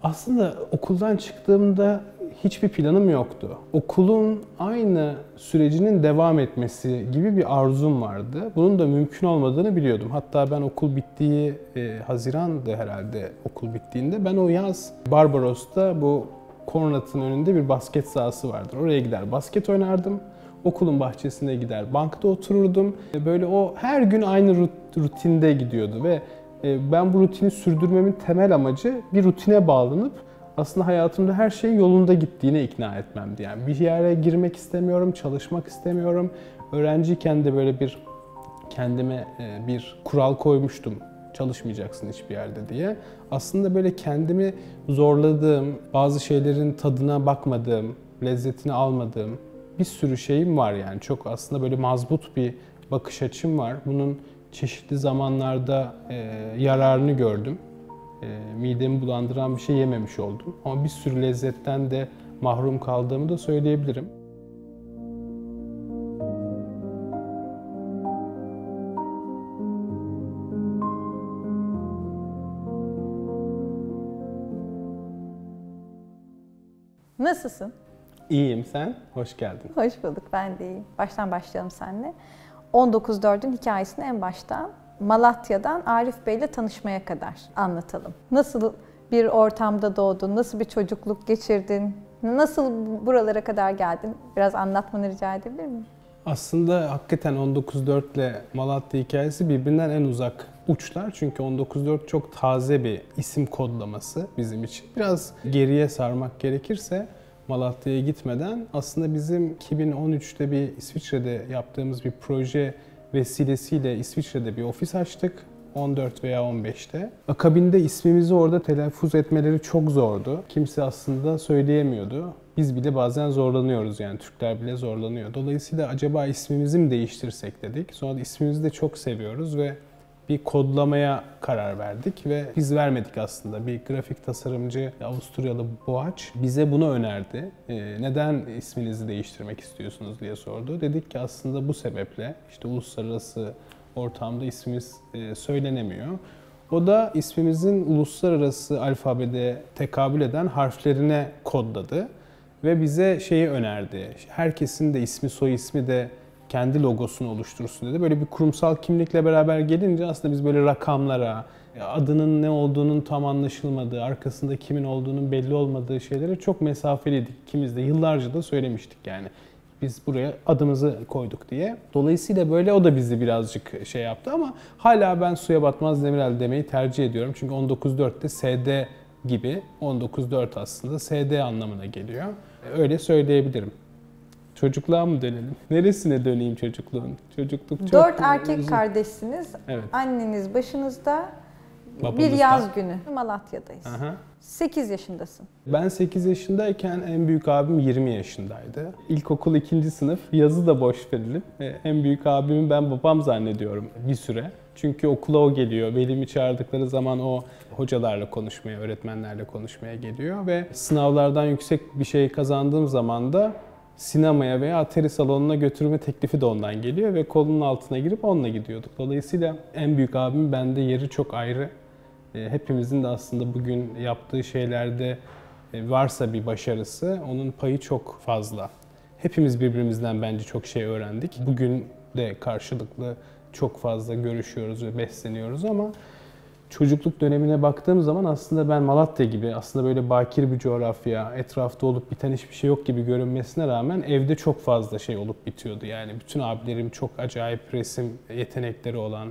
Aslında okuldan çıktığımda hiçbir planım yoktu. Okulun aynı sürecinin devam etmesi gibi bir arzum vardı. Bunun da mümkün olmadığını biliyordum. Hatta ben okul bittiği, Haziran'dı herhalde okul bittiğinde. Ben o yaz Barbaros'ta bu Kornat'ın önünde bir basket sahası vardır. Oraya gider basket oynardım. Okulun bahçesine gider bankta otururdum. Böyle o her gün aynı rutinde gidiyordu ve ben bu rutini sürdürmemin temel amacı bir rutine bağlanıp aslında hayatımda her şeyin yolunda gittiğine ikna etmemdi. Yani bir yere girmek istemiyorum, çalışmak istemiyorum. Öğrenciyken de böyle bir kendime bir kural koymuştum. Çalışmayacaksın hiçbir yerde diye. Aslında böyle kendimi zorladığım, bazı şeylerin tadına bakmadığım, lezzetini almadığım bir sürü şeyim var yani. Çok aslında böyle mazbut bir bakış açım var. Bunun çeşitli zamanlarda yararını gördüm. Midemi bulandıran bir şey yememiş oldum. Ama bir sürü lezzetten de mahrum kaldığımı da söyleyebilirim. Nasılsın? İyiyim, sen? Hoş geldin. Hoş bulduk, ben de iyiyim. Baştan başlayalım seninle. 19.4'ün hikayesini en baştan Malatya'dan Arif Bey'le tanışmaya kadar anlatalım. Nasıl bir ortamda doğdun, nasıl bir çocukluk geçirdin, nasıl buralara kadar geldin? Biraz anlatmanı rica edebilir miyim? Aslında hakikaten 19.4 ile Malatya hikayesi birbirinden en uzak uçlar. Çünkü 19.4 çok taze bir isim kodlaması bizim için. Biraz geriye sarmak gerekirse Malatya'ya gitmeden aslında bizim 2013'te bir İsviçre'de yaptığımız bir proje vesilesiyle İsviçre'de bir ofis açtık. 14 veya 15'te. Akabinde ismimizi orada telaffuz etmeleri çok zordu. Kimse aslında söyleyemiyordu. Biz bile bazen zorlanıyoruz yani Türkler bile zorlanıyor. Dolayısıyla acaba ismimizi mi değiştirsek dedik. Sonra da ismimizi de çok seviyoruz ve bir kodlamaya karar verdik ve biz vermedik aslında. Bir grafik tasarımcı Avusturyalı Boğaç bize bunu önerdi. Neden isminizi değiştirmek istiyorsunuz diye sordu. Dedik ki aslında bu sebeple işte uluslararası ortamda ismimiz söylenemiyor. O da ismimizin uluslararası alfabede tekabül eden harflerine kodladı ve bize şeyi önerdi. Herkesin de ismi, soy ismi de kendi logosunu oluştursun dedi. Böyle bir kurumsal kimlikle beraber gelince aslında biz böyle rakamlara, adının ne olduğunun tam anlaşılmadığı, arkasında kimin olduğunun belli olmadığı şeylere çok mesafeliydik. İkimiz de yıllarca da söylemiştik yani. Biz buraya adımızı koyduk diye. Dolayısıyla böyle o da bizi birazcık şey yaptı ama hala ben suya batmaz Demirel demeyi tercih ediyorum. Çünkü 19.4'te SD gibi 19.4 aslında SD anlamına geliyor. Öyle söyleyebilirim. Çocukluğa mı dönelim? Neresine döneyim çocukluğun? Çocukluk çok 4 erkek uzun. kardeşsiniz. Evet. Anneniz başınızda. Babamız Bir da. yaz günü Malatya'dayız. Aha. 8 yaşındasın. Ben 8 yaşındayken en büyük abim 20 yaşındaydı. İlkokul 2. sınıf, yazı da boş verelim. En büyük abimi ben babam zannediyorum bir süre. Çünkü okula o geliyor. Velimi çağırdıkları zaman o hocalarla konuşmaya, öğretmenlerle konuşmaya geliyor. Ve sınavlardan yüksek bir şey kazandığım zaman da sinemaya veya atari salonuna götürme teklifi de ondan geliyor. Ve kolunun altına girip onunla gidiyorduk. Dolayısıyla en büyük abim bende yeri çok ayrı. Hepimizin de aslında bugün yaptığı şeylerde varsa bir başarısı, onun payı çok fazla. Hepimiz birbirimizden bence çok şey öğrendik. Bugün de karşılıklı çok fazla görüşüyoruz ve besleniyoruz ama çocukluk dönemine baktığım zaman aslında ben Malatya gibi aslında böyle bakir bir coğrafya, etrafta olup biten hiçbir şey yok gibi görünmesine rağmen evde çok fazla şey olup bitiyordu. Yani bütün abilerim çok acayip resim yetenekleri olan,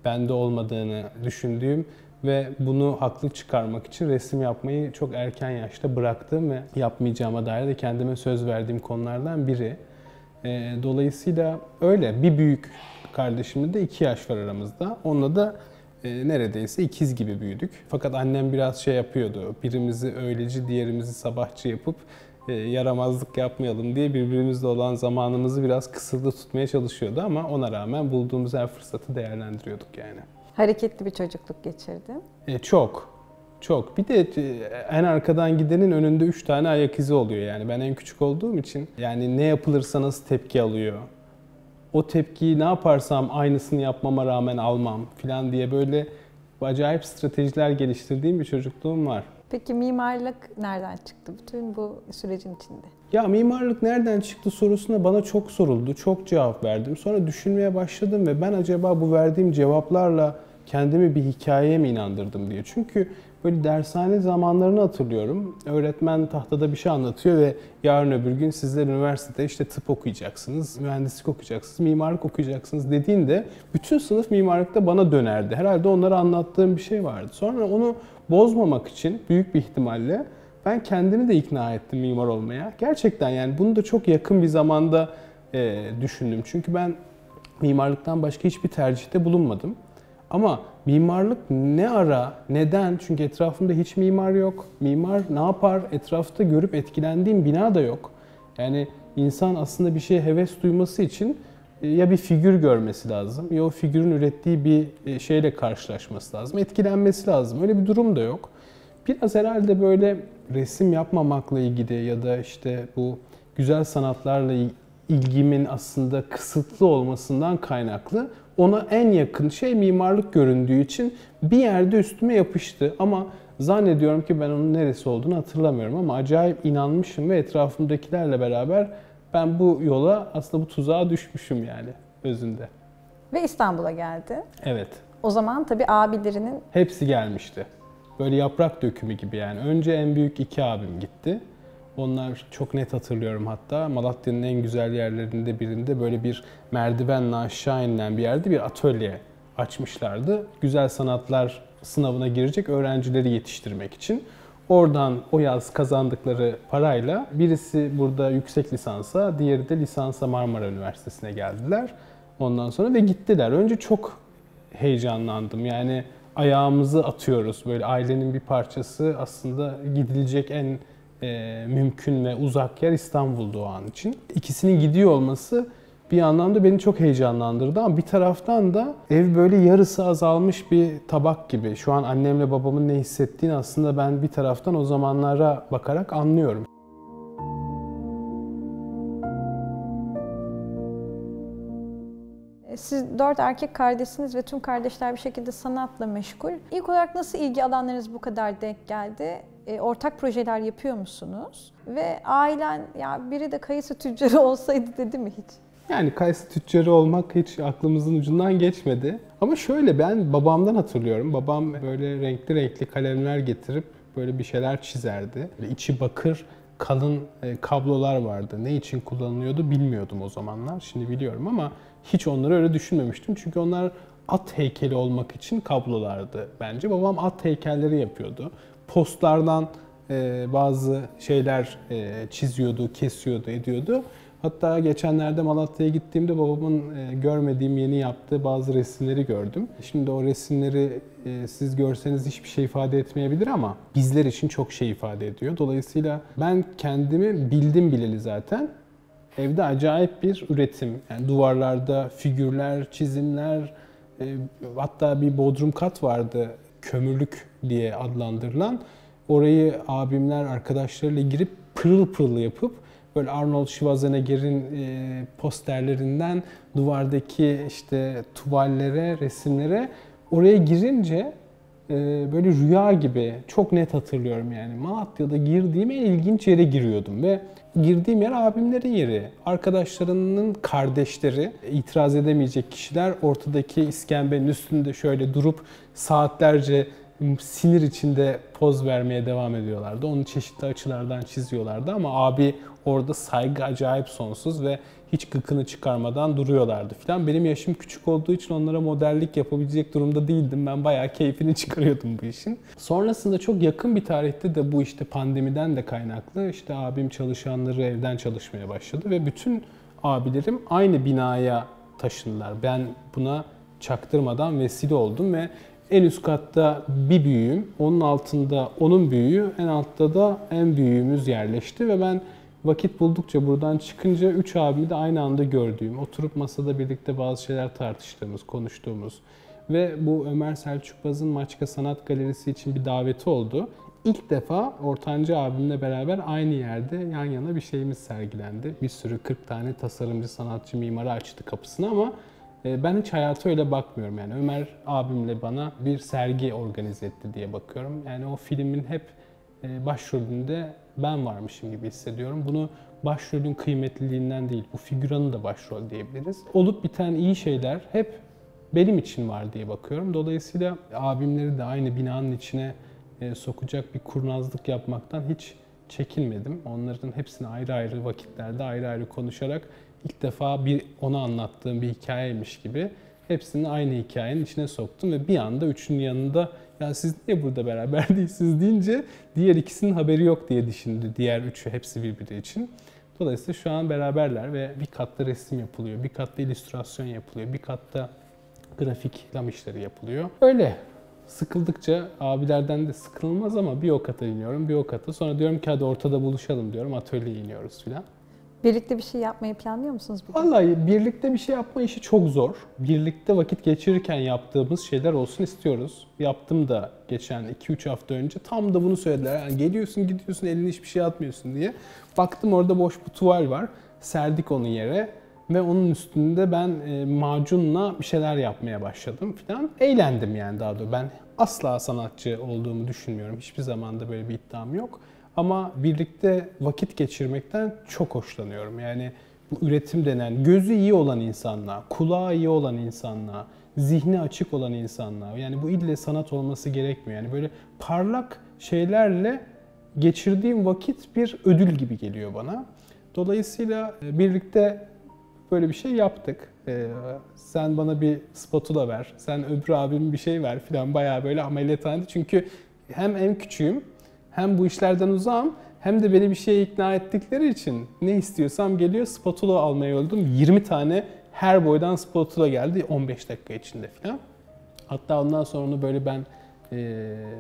bende olmadığını düşündüğüm ve bunu haklı çıkarmak için resim yapmayı çok erken yaşta bıraktım ve yapmayacağıma dair de kendime söz verdiğim konulardan biri. Dolayısıyla öyle. Bir büyük kardeşimle de 2 yaş var aramızda. Onunla da neredeyse ikiz gibi büyüdük. Fakat annem biraz şey yapıyordu. Birimizi öğleci, diğerimizi sabahçı yapıp yaramazlık yapmayalım diye birbirimizle olan zamanımızı biraz kısıtlı tutmaya çalışıyordu ama ona rağmen bulduğumuz her fırsatı değerlendiriyorduk yani. Hareketli bir çocukluk geçirdin. Çok. Çok. Bir de en arkadan gidenin önünde 3 tane ayak izi oluyor yani. Ben en küçük olduğum için yani ne yapılırsa nasıl tepki alıyor. O tepkiyi ne yaparsam aynısını yapmama rağmen almam falan diye böyle acayip stratejiler geliştirdiğim bir çocukluğum var. Peki mimarlık nereden çıktı bütün bu sürecin içinde? Ya mimarlık nereden çıktı sorusuna bana çok soruldu, çok cevap verdim. Sonra düşünmeye başladım ve ben acaba bu verdiğim cevaplarla kendimi bir hikayeye mi inandırdım diye. Çünkü böyle dershane zamanlarını hatırlıyorum. Öğretmen tahtada bir şey anlatıyor ve yarın öbür gün sizler üniversitede işte tıp okuyacaksınız, mühendislik okuyacaksınız, mimarlık okuyacaksınız dediğinde bütün sınıf mimarlıkta bana dönerdi. Herhalde onlara anlattığım bir şey vardı. Sonra onu bozmamak için büyük bir ihtimalle ben kendimi de ikna ettim mimar olmaya. Gerçekten yani bunu da çok yakın bir zamanda düşündüm. Çünkü ben mimarlıktan başka hiçbir tercihte bulunmadım. Ama mimarlık ne ara, neden? Çünkü etrafımda hiç mimar yok. Mimar ne yapar? Etrafta görüp etkilendiğim bina da yok. Yani insan aslında bir şeye heves duyması için ya bir figür görmesi lazım ya o figürün ürettiği bir şeyle karşılaşması lazım. Etkilenmesi lazım. Öyle bir durum da yok. Biraz herhalde böyle resim yapmamakla ilgili ya da işte bu güzel sanatlarla ilgimin aslında kısıtlı olmasından kaynaklı ona en yakın şey mimarlık göründüğü için bir yerde üstüme yapıştı. Ama zannediyorum ki ben onun neresi olduğunu hatırlamıyorum ama acayip inanmışım ve etrafımdakilerle beraber ben bu yola aslında bu tuzağa düşmüşüm yani özünde. Ve İstanbul'a geldi. Evet. O zaman tabii abilerinin... Hepsi gelmişti. Böyle yaprak dökümü gibi yani. Önce en büyük iki abim gitti. Onlar çok net hatırlıyorum hatta. Malatya'nın en güzel yerlerinde birinde böyle bir merdivenle aşağı inilen bir yerde bir atölye açmışlardı. Güzel sanatlar sınavına girecek öğrencileri yetiştirmek için. Oradan o yaz kazandıkları parayla birisi burada yüksek lisansa, diğeri de lisansa Marmara Üniversitesi'ne geldiler. Ondan sonra ve gittiler. Önce çok heyecanlandım. Yani ayağımızı atıyoruz. Böyle ailenin bir parçası aslında gidilecek en mümkün ve uzak yer İstanbul'du o an için. İkisinin gidiyor olması bir anlamda beni çok heyecanlandırdı ama bir taraftan da ev böyle yarısı azalmış bir tabak gibi. Şu an annemle babamın ne hissettiğini aslında ben bir taraftan o zamanlara bakarak anlıyorum. Siz 4 erkek kardeşsiniz ve tüm kardeşler bir şekilde sanatla meşgul. İlk olarak nasıl ilgi alanlarınız bu kadar denk geldi? Ortak projeler yapıyor musunuz? Ve ailen ya biri de kayısı tüccarı olsaydı dedi mi hiç? Yani kayısı tüccarı olmak hiç aklımızın ucundan geçmedi. Ama şöyle ben babamdan hatırlıyorum. Babam böyle renkli renkli kalemler getirip böyle bir şeyler çizerdi. Böyle içi bakır kalın kablolar vardı. Ne için kullanılıyordu bilmiyordum o zamanlar. Şimdi biliyorum ama hiç onları öyle düşünmemiştim. Çünkü onlar at heykeli olmak için kablolardı bence. Babam at heykelleri yapıyordu. Postlardan bazı şeyler çiziyordu, kesiyordu, ediyordu. Hatta geçenlerde Malatya'ya gittiğimde babamın görmediğim yeni yaptığı bazı resimleri gördüm. Şimdi o resimleri siz görseniz hiçbir şey ifade etmeyebilir ama bizler için çok şey ifade ediyor. Dolayısıyla ben kendimi bildim bileli zaten. Evde acayip bir üretim. Yani duvarlarda figürler, çizimler, hatta bir bodrum kat vardı, kömürlük diye adlandırılan. Orayı abimler arkadaşlarıyla girip pırıl pırıl yapıp böyle Arnold Schwarzenegger'in posterlerinden duvardaki işte tuvallere, resimlere oraya girince böyle rüya gibi çok net hatırlıyorum yani. Malatya'da girdiğim en ilginç yere giriyordum ve girdiğim yer abimlerin yeri. Arkadaşlarının kardeşleri, itiraz edemeyecek kişiler ortadaki iskembenin üstünde şöyle durup saatlerce sinir içinde poz vermeye devam ediyorlardı. Onu çeşitli açılardan çiziyorlardı ama abi orada saygı acayip sonsuz ve hiç gıkını çıkarmadan duruyorlardı falan. Benim yaşım küçük olduğu için onlara modellik yapabilecek durumda değildim. Ben bayağı keyfini çıkarıyordum bu işin. Sonrasında çok yakın bir tarihte de bu işte pandemiden de kaynaklı işte abim çalışanları evden çalışmaya başladı ve bütün abilerim aynı binaya taşındılar. Ben buna çaktırmadan vesile oldum ve en üst katta bir büyüğüm, onun altında onun büyüğü, en altta da en büyüğümüz yerleşti ve ben vakit buldukça buradan çıkınca 3 abimi de aynı anda gördüğüm, oturup masada birlikte bazı şeyler tartıştığımız, konuştuğumuz ve bu Ömer Selçuk Baz'ın Maçka Sanat Galerisi için bir daveti oldu. İlk defa ortanca abimle beraber aynı yerde yan yana bir şeyimiz sergilendi. Bir sürü 40 tane tasarımcı, sanatçı, mimarı açtı kapısını ama ben hiç hayata öyle bakmıyorum yani. Ömer abimle bana bir sergi organize etti diye bakıyorum. Yani o filmin hep başrolünde ben varmışım gibi hissediyorum. Bunu başrolün kıymetliliğinden değil, bu figüranın da başrol diyebiliriz. Olup biten iyi şeyler hep benim için var diye bakıyorum. Dolayısıyla abimleri de aynı binanın içine sokacak bir kurnazlık yapmaktan hiç çekinmedim. Onların hepsini ayrı ayrı vakitlerde ayrı ayrı konuşarak ilk defa ona anlattığım bir hikayeymiş gibi hepsini aynı hikayenin içine soktum ve bir anda üçünün yanında ya siz niye burada beraber değilsiniz deyince diğer ikisinin haberi yok diye düşündü. Diğer üçü hepsi birbiri için. Dolayısıyla şu an beraberler ve bir katta resim yapılıyor, bir katta illüstrasyon yapılıyor, bir katta grafik lam işleri yapılıyor. Öyle. Sıkıldıkça abilerden de sıkılmaz ama bir o kata iniyorum, bir o kata. Sonra diyorum ki hadi ortada buluşalım diyorum, atölyeye iniyoruz filan. Birlikte bir şey yapmayı planlıyor musunuz? Vallahi birlikte bir şey yapma işi çok zor. Birlikte vakit geçirirken yaptığımız şeyler olsun istiyoruz. Yaptım da geçen 2-3 hafta önce tam da bunu söylediler. Yani geliyorsun gidiyorsun eline hiçbir şey atmıyorsun diye. Baktım orada boş bir tuval var. Serdik onu yere ve onun üstünde ben macunla bir şeyler yapmaya başladım falan. Eğlendim yani daha doğrusu. Ben asla sanatçı olduğumu düşünmüyorum. Hiçbir zaman da böyle bir iddiam yok. Ama birlikte vakit geçirmekten çok hoşlanıyorum. Yani bu üretim denen, gözü iyi olan insanla, kulağı iyi olan insanla, zihni açık olan insanla, yani bu ille sanat olması gerekmiyor. Yani böyle parlak şeylerle geçirdiğim vakit bir ödül gibi geliyor bana. Dolayısıyla birlikte böyle bir şey yaptık. Sen bana bir spatula ver, sen öbür abim bir şey ver falan, bayağı böyle ameliyathanede. Çünkü hem en küçüğüm, hem bu işlerden uzağım, hem de beni bir şeye ikna ettikleri için ne istiyorsam geliyor, spatula almaya yolladım. 20 tane her boydan spatula geldi 15 dakika içinde falan. Hatta ondan sonra onu böyle ben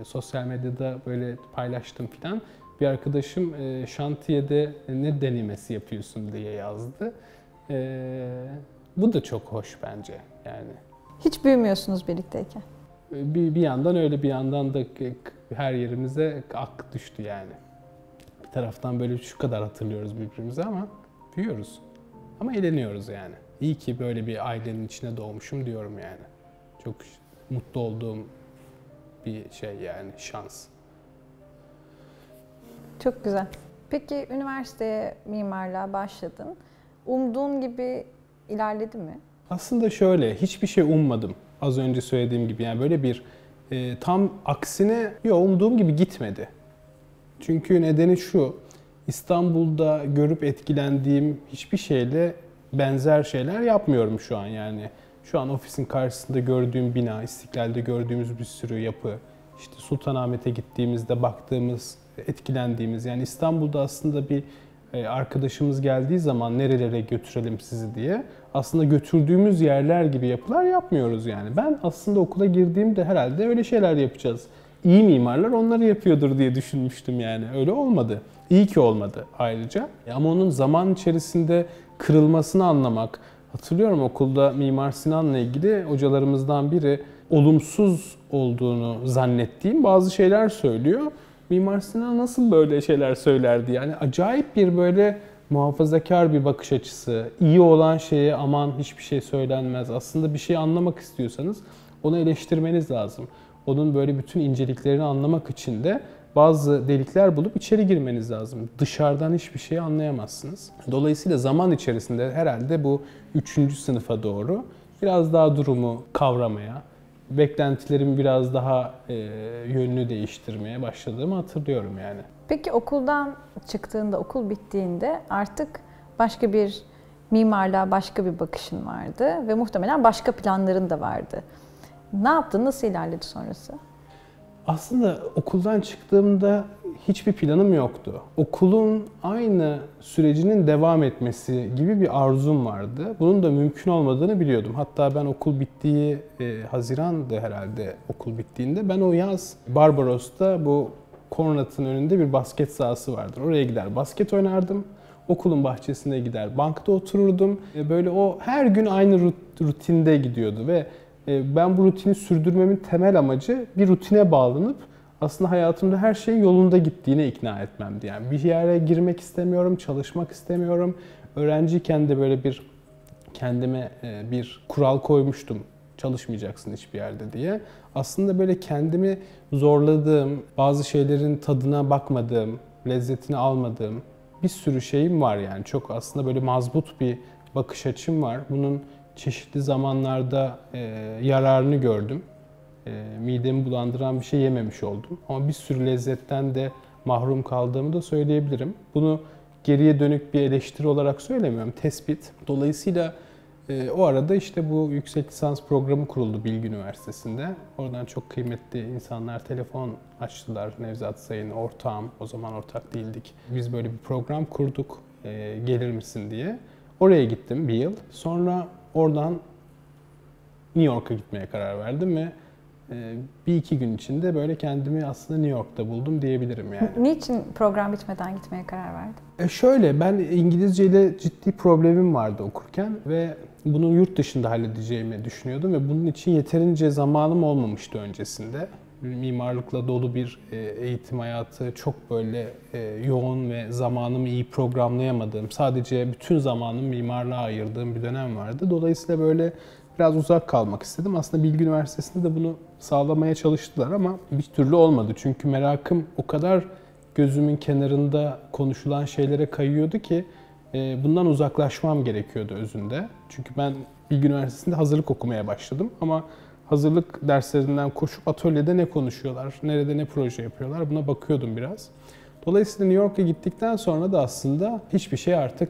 sosyal medyada böyle paylaştım falan. Bir arkadaşım şantiyede ne denemesi yapıyorsun diye yazdı. Bu da çok hoş bence yani. Hiç büyümüyorsunuz birlikteyken. Bir yandan öyle, bir yandan da her yerimize ak düştü yani. Bir taraftan böyle şu kadar hatırlıyoruz birbirimizi ama büyüyoruz. Ama eğleniyoruz yani. İyi ki böyle bir ailenin içine doğmuşum diyorum yani. Çok mutlu olduğum bir şey yani, şans. Çok güzel. Peki üniversiteye mimarlığa başladın. Umduğun gibi ilerledi mi? Aslında şöyle, hiçbir şey ummadım. Az önce söylediğim gibi yani böyle bir tam aksine umduğum gibi gitmedi. Çünkü nedeni şu, İstanbul'da görüp etkilendiğim hiçbir şeyle benzer şeyler yapmıyorum şu an yani. Şu an ofisin karşısında gördüğüm bina, İstiklal'de gördüğümüz bir sürü yapı, işte Sultanahmet'e gittiğimizde baktığımız, etkilendiğimiz, yani İstanbul'da aslında bir arkadaşımız geldiği zaman nerelere götürelim sizi diye aslında götürdüğümüz yerler gibi yapılar yapmıyoruz yani. Ben aslında okula girdiğimde herhalde öyle şeyler yapacağız. İyi mimarlar onları yapıyordur diye düşünmüştüm yani. Öyle olmadı. İyi ki olmadı ayrıca. Ama onun zaman içerisinde kırılmasını anlamak. Hatırlıyorum okulda Mimar Sinan'la ilgili hocalarımızdan biri olumsuz olduğunu zannettiğim bazı şeyler söylüyor. Mimar Sinan nasıl böyle şeyler söylerdi? Yani acayip bir böyle muhafazakar bir bakış açısı. İyi olan şeye aman hiçbir şey söylenmez. Aslında bir şey anlamak istiyorsanız onu eleştirmeniz lazım. Onun böyle bütün inceliklerini anlamak için de bazı delikler bulup içeri girmeniz lazım. Dışarıdan hiçbir şeyi anlayamazsınız. Dolayısıyla zaman içerisinde herhalde bu 3. sınıfa doğru biraz daha durumu kavramaya, beklentilerimi biraz daha yönünü değiştirmeye başladığımı hatırlıyorum yani. Peki okuldan çıktığında, okul bittiğinde artık başka bir mimarlığa başka bir bakışın vardı ve muhtemelen başka planların da vardı. Ne yaptın? Nasıl ilerledi sonrası? Aslında okuldan çıktığımda hiçbir planım yoktu. Okulun aynı sürecinin devam etmesi gibi bir arzum vardı. Bunun da mümkün olmadığını biliyordum. Hatta ben okul bittiği, Haziran'dı herhalde okul bittiğinde. Ben o yaz Barbaros'ta bu Konrad'ın önünde bir basket sahası vardır. Oraya gider basket oynardım. Okulun bahçesine gider bankta otururdum. Böyle o her gün aynı rutinde gidiyordu ve ben bu rutini sürdürmemin temel amacı bir rutine bağlanıp aslında hayatımda her şeyin yolunda gittiğine ikna etmemdi. Yani bir yere girmek istemiyorum, çalışmak istemiyorum. Öğrenciyken de böyle bir kendime bir kural koymuştum. çalışmayacaksın hiçbir yerde diye. Aslında böyle kendimi zorladığım, bazı şeylerin tadına bakmadığım, lezzetini almadığım bir sürü şeyim var yani. Çok aslında böyle mazbut bir bakış açım var. Bunun çeşitli zamanlarda yararını gördüm. Midemi bulandıran bir şey yememiş oldum. Ama bir sürü lezzetten de mahrum kaldığımı da söyleyebilirim. Bunu geriye dönük bir eleştiri olarak söylemiyorum, tespit. Dolayısıyla o arada işte bu yüksek lisans programı kuruldu Bilgi Üniversitesi'nde. Oradan çok kıymetli insanlar telefon açtılar. Nevzat Sayın, ortağım, o zaman ortak değildik. Biz böyle bir program kurduk, gelir misin diye. Oraya gittim bir yıl. Sonra oradan New York'a gitmeye karar verdim ve bir iki gün içinde böyle kendimi aslında New York'ta buldum diyebilirim yani. Niçin program bitmeden gitmeye karar verdin? Şöyle, ben İngilizce ile ciddi problemim vardı okurken ve bunu yurt dışında halledeceğimi düşünüyordum ve bunun için yeterince zamanım olmamıştı öncesinde. Mimarlıkla dolu bir eğitim hayatı, çok böyle yoğun ve zamanımı iyi programlayamadığım, sadece bütün zamanımı mimarlığa ayırdığım bir dönem vardı. Dolayısıyla böyle biraz uzak kalmak istedim. Aslında Bilgi Üniversitesi'nde de bunu sağlamaya çalıştılar ama bir türlü olmadı. Çünkü merakım o kadar gözümün kenarında konuşulan şeylere kayıyordu ki bundan uzaklaşmam gerekiyordu özünde. Çünkü ben Bilgi Üniversitesi'nde hazırlık okumaya başladım ama hazırlık derslerinden koşup atölyede ne konuşuyorlar, nerede ne proje yapıyorlar buna bakıyordum biraz. Dolayısıyla New York'a gittikten sonra da aslında hiçbir şey artık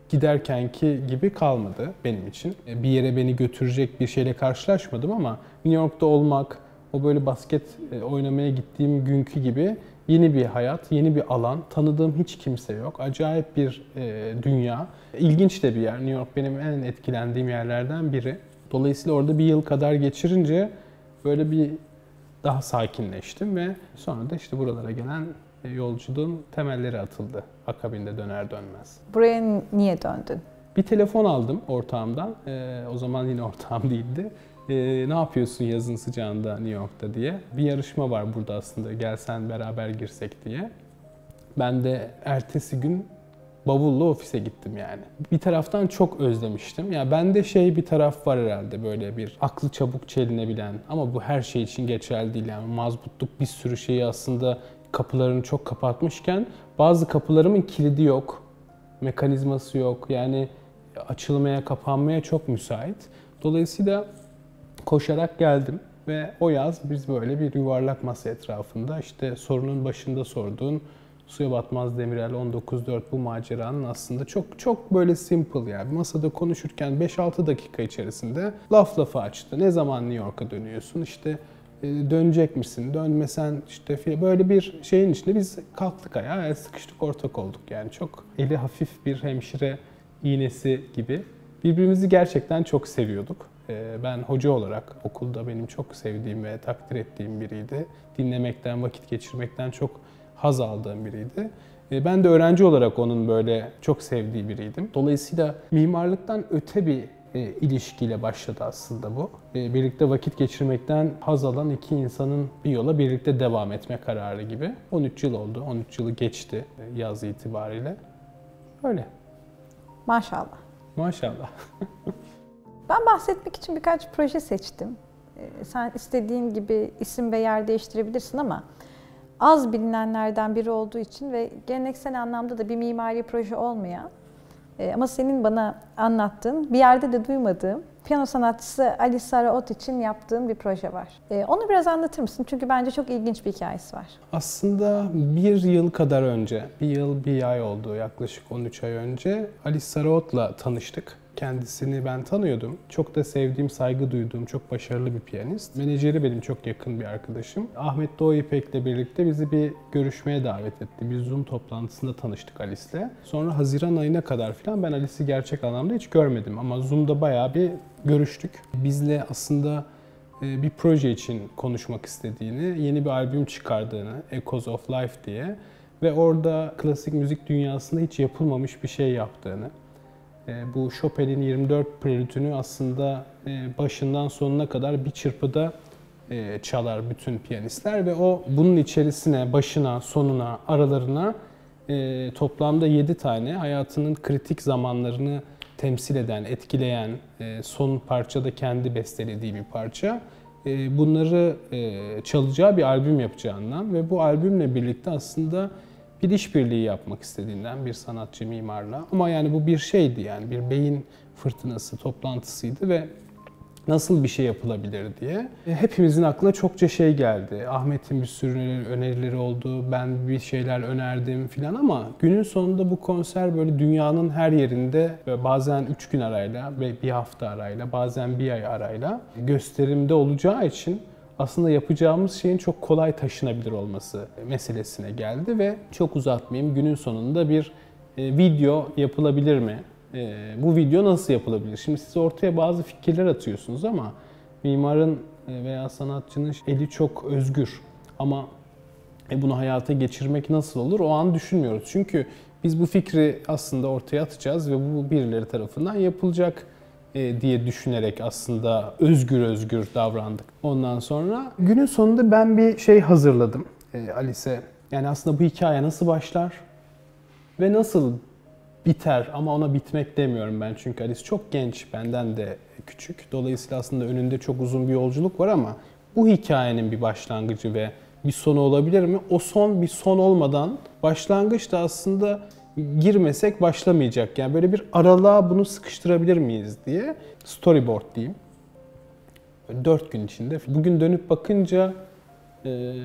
giderkenki gibi kalmadı benim için. Bir yere beni götürecek bir şeyle karşılaşmadım ama New York'ta olmak, o böyle basket oynamaya gittiğim günkü gibi yeni bir hayat, yeni bir alan, tanıdığım hiç kimse yok. Acayip bir dünya. İlginç de bir yer. New York benim en etkilendiğim yerlerden biri. Dolayısıyla orada bir yıl kadar geçirince böyle bir daha sakinleştim ve sonra da işte buralara gelen yolculuğun temelleri atıldı akabinde döner dönmez. Buraya niye döndün? Bir telefon aldım ortağımdan. O zaman yine ortağım değildi. Ne yapıyorsun yazın sıcağında New York'ta diye. Bir yarışma var burada aslında, gelsen beraber girsek diye. Ben de ertesi gün bavulla ofise gittim yani. Bir taraftan çok özlemiştim. Ya bende bir taraf var herhalde, böyle bir aklı çabuk çelinebilen, ama bu her şey için geçerli değil yani. Mazbutluk bir sürü şeyi aslında kapılarını çok kapatmışken bazı kapılarımın kilidi yok, mekanizması yok. Yani açılmaya, kapanmaya çok müsait. Dolayısıyla koşarak geldim ve o yaz biz böyle bir yuvarlak masa etrafında işte sorunun başında sorduğun Suya Batmaz Demirel 19.4 bu maceranın aslında çok böyle simple yani. Masada konuşurken 5-6 dakika içerisinde lafı açtı. Ne zaman New York'a dönüyorsun? İşte dönecek misin? Dönmesen işte böyle bir şeyin içinde biz kalktık ayağa, sıkıştık, ortak olduk. Yani çok eli hafif bir hemşire iğnesi gibi. Birbirimizi gerçekten çok seviyorduk. Ben hoca olarak okulda benim çok sevdiğim ve takdir ettiğim biriydi. Dinlemekten, vakit geçirmekten çok haz aldığım biriydi. Ben de öğrenci olarak onun böyle çok sevdiği biriydim. Dolayısıyla mimarlıktan öte bir ilişkiyle başladı aslında bu. Birlikte vakit geçirmekten haz alan iki insanın bir yola birlikte devam etme kararı gibi. 13 yıl oldu. 13 yılı geçti yaz itibariyle. Öyle. Maşallah. Maşallah. Ben bahsetmek için birkaç proje seçtim. Sen istediğin gibi isim ve yer değiştirebilirsin ama az bilinenlerden biri olduğu için ve geleneksel anlamda da bir mimari proje olmayan ama senin bana anlattığın, bir yerde de duymadığım, piyano sanatçısı Ali Saraot için yaptığım bir proje var. Onu biraz anlatır mısın? Çünkü bence çok ilginç bir hikayesi var. Aslında bir yıl kadar önce, bir yıl bir ay oldu, yaklaşık 13 ay önce Ali Saraot'la tanıştık. Kendisini ben tanıyordum. Çok da sevdiğim, saygı duyduğum, çok başarılı bir piyanist. Menajeri benim çok yakın bir arkadaşım. Ahmet Doğu İpek'le birlikte bizi bir görüşmeye davet etti. Bir Zoom toplantısında tanıştık Alice'le. Sonra Haziran ayına kadar falan ben Alice'i gerçek anlamda hiç görmedim. Ama Zoom'da bayağı bir görüştük. Bizle aslında bir proje için konuşmak istediğini, yeni bir albüm çıkardığını, Echoes of Life diye ve orada klasik müzik dünyasında hiç yapılmamış bir şey yaptığını, bu Chopin'in 24 prelütünü aslında başından sonuna kadar bir çırpıda çalar bütün piyanistler ve o bunun içerisine, başına, sonuna, aralarına toplamda 7 tane hayatının kritik zamanlarını temsil eden, etkileyen, son parçada kendi bestelediği bir parça. Bunları çalacağı bir albüm yapacağından ve bu albümle birlikte aslında bir işbirliği yapmak istediğinden bir sanatçı mimarla. Ama yani bu bir şeydi, yani bir beyin fırtınası toplantısıydı ve nasıl bir şey yapılabilir diye. Hepimizin aklına çokça şey geldi. Ahmet'in bir sürü önerileri oldu, ben bir şeyler önerdim filan ama günün sonunda bu konser böyle dünyanın her yerinde bazen 3 gün arayla ve bir hafta arayla, bazen bir ay arayla gösterimde olacağı için aslında yapacağımız şeyin çok kolay taşınabilir olması meselesine geldi ve çok uzatmayayım, günün sonunda bir video yapılabilir mi? Bu video nasıl yapılabilir? Şimdi siz ortaya bazı fikirler atıyorsunuz ama mimarın veya sanatçının eli çok özgür. Ama bunu hayata geçirmek nasıl olur? O an düşünmüyoruz. Çünkü biz bu fikri aslında ortaya atacağız ve bu birileri tarafından yapılacak diye düşünerek aslında özgür davrandık. Ondan sonra günün sonunda ben bir şey hazırladım Alice'e. Yani aslında bu hikaye nasıl başlar ve nasıl biter, ama ona bitmek demiyorum ben çünkü Alice çok genç, benden de küçük. Dolayısıyla aslında önünde çok uzun bir yolculuk var ama bu hikayenin bir başlangıcı ve bir sonu olabilir mi? O son bir son olmadan başlangıç da aslında girmesek başlamayacak. Yani böyle bir aralığa bunu sıkıştırabilir miyiz diye storyboard diyeyim. 4 gün içinde. Bugün dönüp bakınca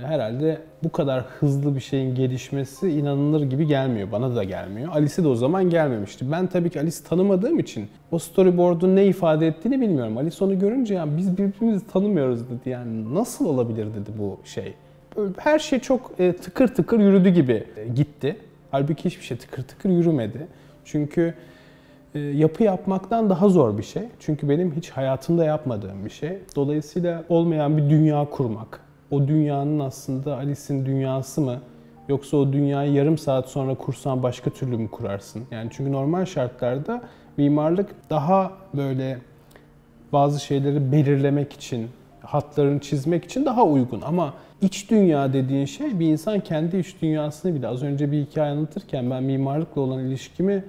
herhalde bu kadar hızlı bir şeyin gelişmesi inanılır gibi gelmiyor. Bana da gelmiyor. Alice'e de o zaman gelmemişti. Ben tabii ki Alice'i tanımadığım için o storyboard'un ne ifade ettiğini bilmiyorum. Alice onu görünce ya biz birbirimizi tanımıyoruz dedi. Yani nasıl olabilir dedi bu şey. Böyle her şey çok tıkır tıkır yürüdü gibi gitti. Halbuki hiçbir şey tıkır tıkır yürümedi. Çünkü yapı yapmaktan daha zor bir şey. Çünkü benim hiç hayatımda yapmadığım bir şey. Dolayısıyla olmayan bir dünya kurmak. O dünyanın aslında Alice'in dünyası mı? Yoksa o dünyayı yarım saat sonra kursan başka türlü mü kurarsın? Yani çünkü normal şartlarda mimarlık daha böyle bazı şeyleri belirlemek için, hatlarını çizmek için daha uygun. Ama iç dünya dediğin şey, bir insan kendi iç dünyasını bile, az önce bir hikaye anlatırken ben mimarlıkla olan ilişkimi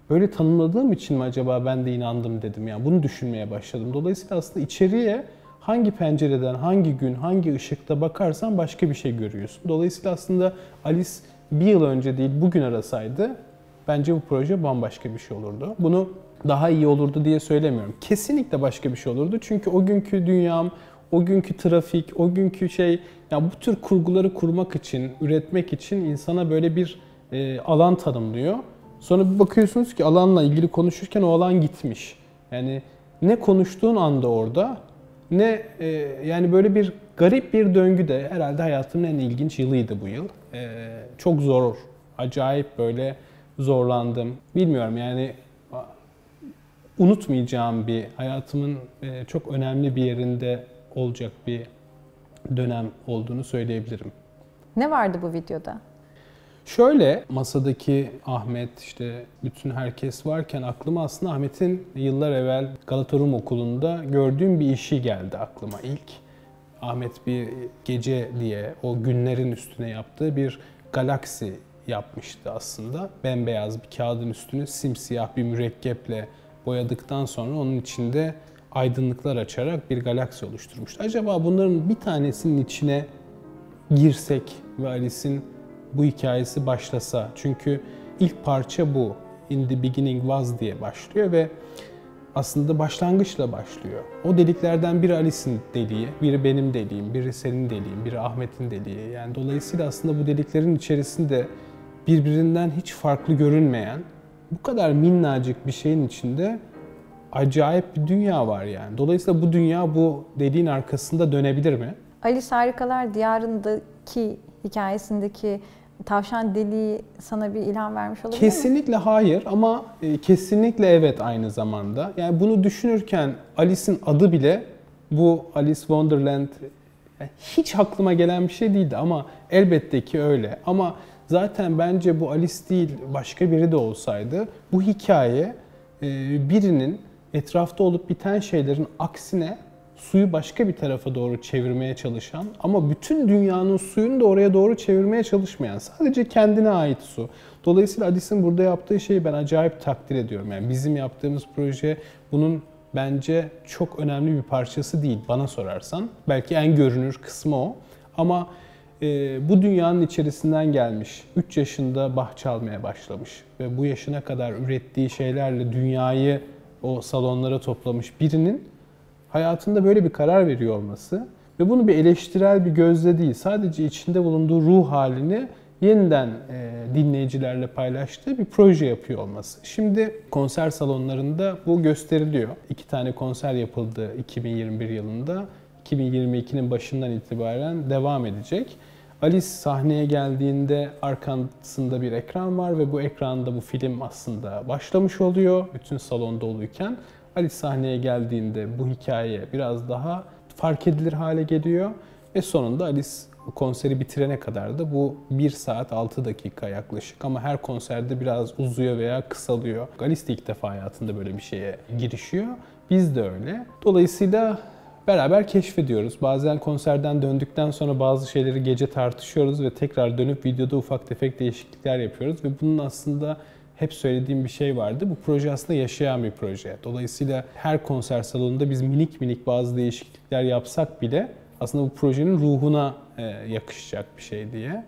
böyle tanımladığım için mi acaba ben de inandım dedim. Yani bunu düşünmeye başladım. Dolayısıyla aslında içeriye hangi pencereden, hangi gün, hangi ışıkta bakarsan başka bir şey görüyorsun. Dolayısıyla aslında Alice bir yıl önce değil bugün arasaydı bence bu proje bambaşka bir şey olurdu. Bunu daha iyi olurdu diye söylemiyorum. Kesinlikle başka bir şey olurdu. Çünkü o günkü dünyam, o günkü trafik, o günkü şey, yani bu tür kurguları kurmak için, üretmek için insana böyle bir alan tanımlıyor. Sonra bir bakıyorsunuz ki alanla ilgili konuşurken o alan gitmiş. Yani ne konuştuğun anda orada, ne yani böyle bir garip bir döngü de herhalde hayatımın en ilginç yılıydı bu yıl. Çok zor, acayip böyle zorlandım. Bilmiyorum yani unutmayacağım bir, hayatımın çok önemli bir yerinde olacak bir dönem olduğunu söyleyebilirim. Ne vardı bu videoda? Şöyle, masadaki Ahmet, işte bütün herkes varken aklıma aslında Ahmet'in yıllar evvel Galata Rum Okulu'nda gördüğüm bir işi geldi aklıma ilk. Ahmet bir gece diye o günlerin üstüne yaptığı bir galaksi yapmıştı aslında. Bembeyaz bir kağıdın üstünü simsiyah bir mürekkeple boyadıktan sonra onun içinde aydınlıklar açarak bir galaksi oluşturmuştu. Acaba bunların bir tanesinin içine girsek ve Alice'in bu hikayesi başlasa. Çünkü ilk parça bu. In the beginning was diye başlıyor ve aslında başlangıçla başlıyor. O deliklerden biri Alice'in deliği, biri benim deliğim, biri senin deliğin, biri Ahmet'in deliği. Yani dolayısıyla aslında bu deliklerin içerisinde birbirinden hiç farklı görünmeyen, bu kadar minnacık bir şeyin içinde acayip bir dünya var yani. Dolayısıyla bu dünya bu deliğin arkasında dönebilir mi? Alice Harikalar Diyarı'ndaki hikayesindeki tavşan deliği sana bir ilham vermiş olabilir mi? Kesinlikle hayır ama kesinlikle evet aynı zamanda. Yani bunu düşünürken Alice'in adı bile, bu Alice Wonderland, hiç aklıma gelen bir şey değildi ama elbette ki öyle. Ama zaten bence bu Alice değil, başka biri de olsaydı bu hikaye birinin etrafta olup biten şeylerin aksine suyu başka bir tarafa doğru çevirmeye çalışan ama bütün dünyanın suyunu da oraya doğru çevirmeye çalışmayan, sadece kendine ait su. Dolayısıyla Alice'in burada yaptığı şeyi ben acayip takdir ediyorum. Yani bizim yaptığımız proje bunun bence çok önemli bir parçası değil bana sorarsan. Belki en görünür kısmı o. Ama bu dünyanın içerisinden gelmiş, 3 yaşında Bach çalmaya başlamış ve bu yaşına kadar ürettiği şeylerle dünyayı o salonlara toplamış birinin hayatında böyle bir karar veriyor olması ve bunu bir eleştirel bir gözle değil, sadece içinde bulunduğu ruh halini yeniden dinleyicilerle paylaştığı bir proje yapıyor olması. Şimdi konser salonlarında bu gösteriliyor. 2 tane konser yapıldı 2021 yılında. 2022'nin başından itibaren devam edecek. Alice sahneye geldiğinde arkasında bir ekran var ve bu ekranda bu film aslında başlamış oluyor. Bütün salon doluyken Alice sahneye geldiğinde bu hikaye biraz daha fark edilir hale geliyor. Ve sonunda Alice konseri bitirene kadar da bu 1 saat 6 dakika yaklaşık ama her konserde biraz uzuyor veya kısalıyor. Alice de ilk defa hayatında böyle bir şeye girişiyor. Biz de öyle. Dolayısıyla beraber keşfediyoruz. Bazen konserden döndükten sonra bazı şeyleri gece tartışıyoruz ve tekrar dönüp videoda ufak tefek değişiklikler yapıyoruz. Ve bunun aslında hep söylediğim bir şey vardı. Bu proje aslında yaşayan bir proje. Dolayısıyla her konser salonunda biz minik minik bazı değişiklikler yapsak bile aslında bu projenin ruhuna yakışacak bir şey diye.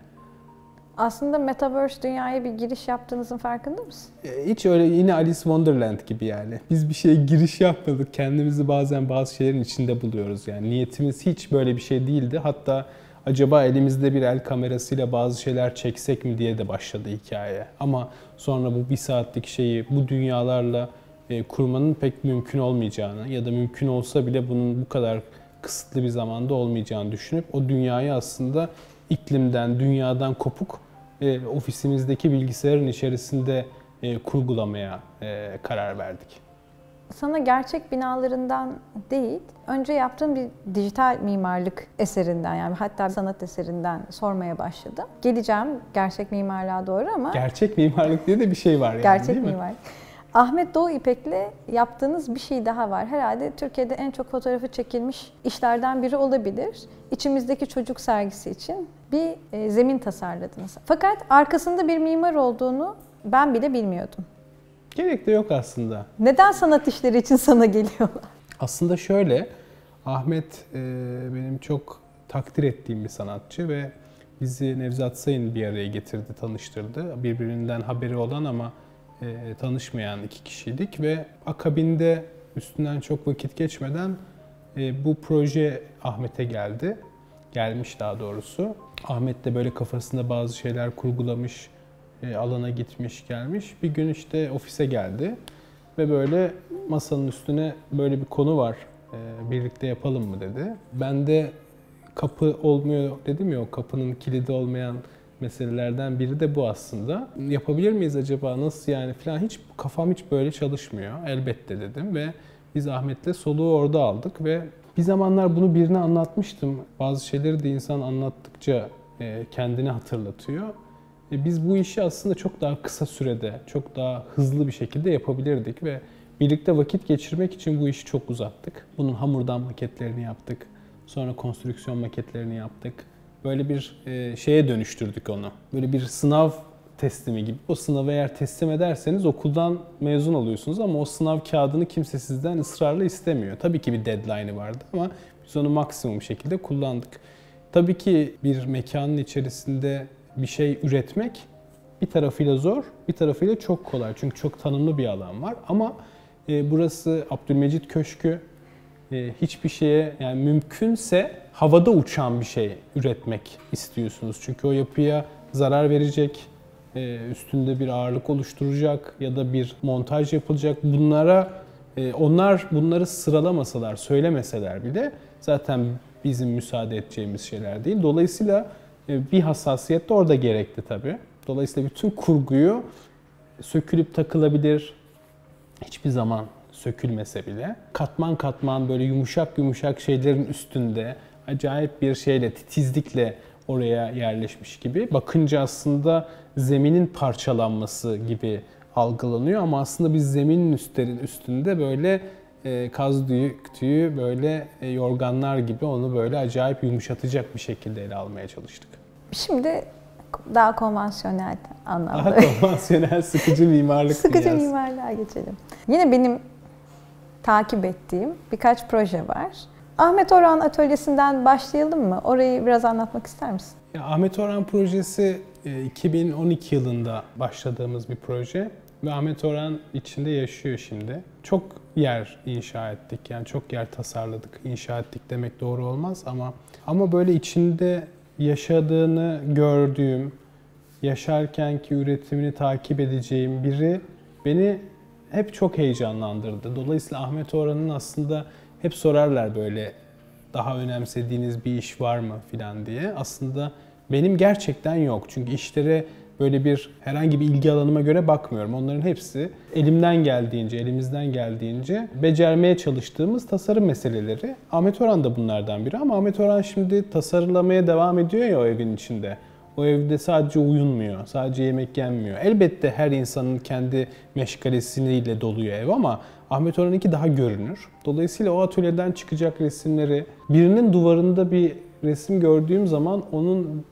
Aslında Metaverse dünyaya bir giriş yaptığınızın farkında mısın? Hiç öyle, yine Alice Wonderland gibi yani. Biz bir şeye giriş yapmadık. Kendimizi bazen bazı şeylerin içinde buluyoruz. Yani niyetimiz hiç böyle bir şey değildi. Hatta acaba elimizde bir el kamerasıyla bazı şeyler çeksek mi diye de başladı hikaye. Ama sonra bu 1 saatlik şeyi bu dünyalarla kurmanın pek mümkün olmayacağını ya da mümkün olsa bile bunun bu kadar kısıtlı bir zamanda olmayacağını düşünüp o dünyayı aslında iklimden, dünyadan kopuk ofisimizdeki bilgisayarın içerisinde kurgulamaya karar verdik. Sana gerçek binalarından değil, önce yaptığın bir dijital mimarlık eserinden, yani hatta sanat eserinden sormaya başladım. Geleceğim gerçek mimarlığa doğru ama... Gerçek mimarlık diye de bir şey var yani, gerçek değil mi? mimarlık. Ahmet Doğu İpek'le yaptığınız bir şey daha var. Herhalde Türkiye'de en çok fotoğrafı çekilmiş işlerden biri olabilir. İçimizdeki çocuk sergisi için bir zemin tasarladınız. Fakat arkasında bir mimar olduğunu ben bile bilmiyordum. Gerek de yok aslında. Neden sanat işleri için sana geliyorlar? Aslında şöyle, Ahmet benim çok takdir ettiğim bir sanatçı ve bizi Nevzat Sayın bir araya getirdi, tanıştırdı. Birbirinden haberi olan ama tanışmayan 2 kişiydik ve akabinde üstünden çok vakit geçmeden bu proje Ahmet'e geldi. Gelmiş daha doğrusu. Ahmet de böyle kafasında bazı şeyler kurgulamış, alana gitmiş, gelmiş. Bir gün işte ofise geldi ve böyle masanın üstüne böyle bir konu var, birlikte yapalım mı dedi. Ben de kapı olmuyor dedim ya, o kapının kilidi olmayan meselelerden biri de bu aslında. Yapabilir miyiz acaba, nasıl yani falan, hiç kafam hiç böyle çalışmıyor. Elbette dedim ve biz Ahmet'le soluğu orada aldık ve bir zamanlar bunu birine anlatmıştım. Bazı şeyleri de insan anlattıkça kendini hatırlatıyor. Biz bu işi aslında çok daha kısa sürede, çok daha hızlı bir şekilde yapabilirdik ve birlikte vakit geçirmek için bu işi çok uzattık. Bunun hamurdan maketlerini yaptık. Sonra konstrüksiyon maketlerini yaptık. Böyle bir şeye dönüştürdük onu. Böyle bir sınav teslimi gibi. O sınavı eğer teslim ederseniz okuldan mezun oluyorsunuz ama o sınav kağıdını kimse sizden ısrarla istemiyor. Tabii ki bir deadline'ı vardı ama biz onu maksimum şekilde kullandık. Tabii ki bir mekanın içerisinde bir şey üretmek bir tarafıyla zor, bir tarafıyla çok kolay. Çünkü çok tanımlı bir alan var ama burası Abdülmecit Köşkü. Hiçbir şeye, yani mümkünse havada uçan bir şey üretmek istiyorsunuz. Çünkü o yapıya zarar verecek, üstünde bir ağırlık oluşturacak ya da bir montaj yapılacak. Onlar bunları sıralamasalar, söylemeseler bile zaten bizim müsaade edeceğimiz şeyler değil. Dolayısıyla bir hassasiyet de orada gerekti tabii. Dolayısıyla bütün kurguyu sökülüp takılabilir, hiçbir zaman sökülmese bile katman katman böyle yumuşak yumuşak şeylerin üstünde acayip bir şeyle, titizlikle oraya yerleşmiş gibi. Bakınca aslında zeminin parçalanması gibi algılanıyor ama aslında biz zeminin üstünde böyle kaz tüyü böyle yorganlar gibi onu böyle acayip yumuşatacak bir şekilde ele almaya çalıştık. Şimdi daha konvansiyonel anlamda. Daha konvansiyonel, sıkıcı mimarlık Sıkıcı dünyası. mimarlığa geçelim. Yine benim takip ettiğim birkaç proje var. Ahmet Orhan Atölyesi'nden başlayalım mı? Orayı biraz anlatmak ister misin? Ya, Ahmet Orhan projesi 2012 yılında başladığımız bir proje ve Ahmet Orhan içinde yaşıyor şimdi. Çok yer inşa ettik, yani çok yer tasarladık, inşa ettik demek doğru olmaz ama böyle içinde yaşadığını gördüğüm, yaşarkenki üretimini takip edeceğim biri beni hep çok heyecanlandırdı. Dolayısıyla Ahmet Orhan'ın aslında hep sorarlar böyle daha önemsediğiniz bir iş var mı filan diye. Aslında benim gerçekten yok. Çünkü işlere böyle herhangi bir ilgi alanıma göre bakmıyorum. Onların hepsi elimizden geldiğince becermeye çalıştığımız tasarım meseleleri. Ahmet Orhan da bunlardan biri ama Ahmet Orhan şimdi tasarlamaya devam ediyor ya o evin içinde. O evde sadece uyunmuyor, sadece yemek yenmiyor. Elbette her insanın kendi meşgalesiyle doluyor ev ama Ahmet Orhan'ınki daha görünür. Dolayısıyla o atölyeden çıkacak resimleri, birinin duvarında bir resim gördüğüm zaman onun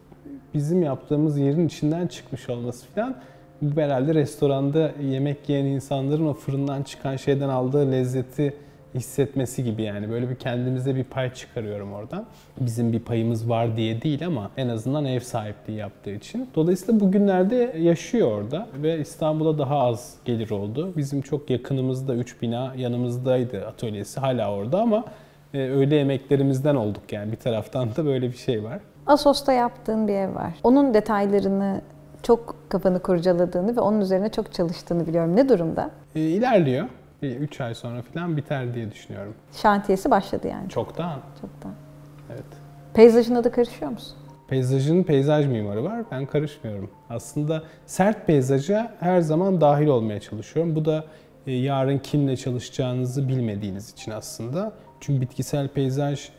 bizim yaptığımız yerin içinden çıkmış olması falan, bu herhalde restoranda yemek yiyen insanların o fırından çıkan şeyden aldığı lezzeti hissetmesi gibi yani. Böyle bir kendimize bir pay çıkarıyorum oradan. Bizim bir payımız var diye değil ama en azından ev sahipliği yaptığı için. Dolayısıyla bugünlerde yaşıyor orada ve İstanbul'a daha az gelir oldu. Bizim çok yakınımızda 3 bina yanımızdaydı atölyesi, hala orada ama öğle yemeklerimizden olduk yani, bir taraftan da böyle bir şey var. Assos'ta yaptığın bir ev var. Onun detaylarını çok kafanı kurcaladığını ve onun üzerine çok çalıştığını biliyorum. Ne durumda? İlerliyor. 3 ay sonra falan biter diye düşünüyorum. Şantiyesi başladı yani. Çoktan. Çoktan. Evet. Peyzajına da karışıyor musun? Peyzajın peyzaj mimarı var. Ben karışmıyorum. Aslında sert peyzaja her zaman dahil olmaya çalışıyorum. Bu da yarın kimle çalışacağınızı bilmediğiniz için aslında. Çünkü bitkisel peyzaj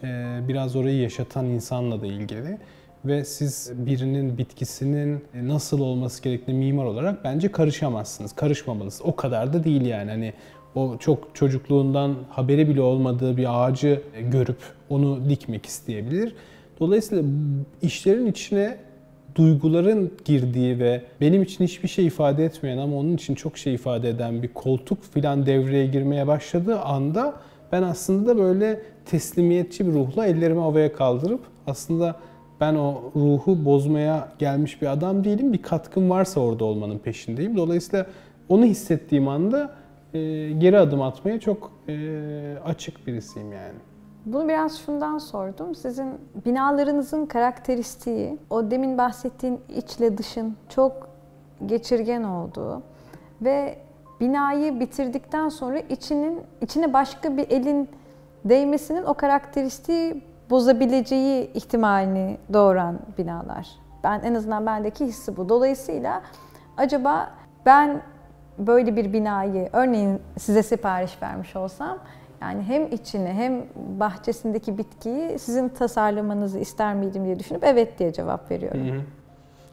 biraz orayı yaşatan insanla da ilgili. Ve siz birinin bitkisinin nasıl olması gerektiğini mimar olarak bence karışamazsınız. Karışmamalısınız. O kadar da değil yani. Hani o çok çocukluğundan haberi bile olmadığı bir ağacı görüp onu dikmek isteyebilir. Dolayısıyla işlerin içine duyguların girdiği ve benim için hiçbir şey ifade etmeyen ama onun için çok şey ifade eden bir koltuk filan devreye girmeye başladığı anda ben aslında böyle teslimiyetçi bir ruhla ellerimi havaya kaldırıp aslında ben o ruhu bozmaya gelmiş bir adam değilim. Bir katkım varsa orada olmanın peşindeyim. Dolayısıyla onu hissettiğim anda geri adım atmaya çok açık birisiyim yani. Bunu biraz şundan sordum. Sizin binalarınızın karakteristiği, o demin bahsettiğin içle dışın çok geçirgen olduğu ve binayı bitirdikten sonra içine başka bir elin değmesinin o karakteristiği bozabileceği ihtimalini doğuran binalar. En azından bendeki hissi bu. Dolayısıyla acaba ben böyle bir binayı örneğin size sipariş vermiş olsam, yani hem içini hem bahçesindeki bitkiyi sizin tasarlamanızı ister miydim diye düşünüp evet diye cevap veriyorum. Hı hı.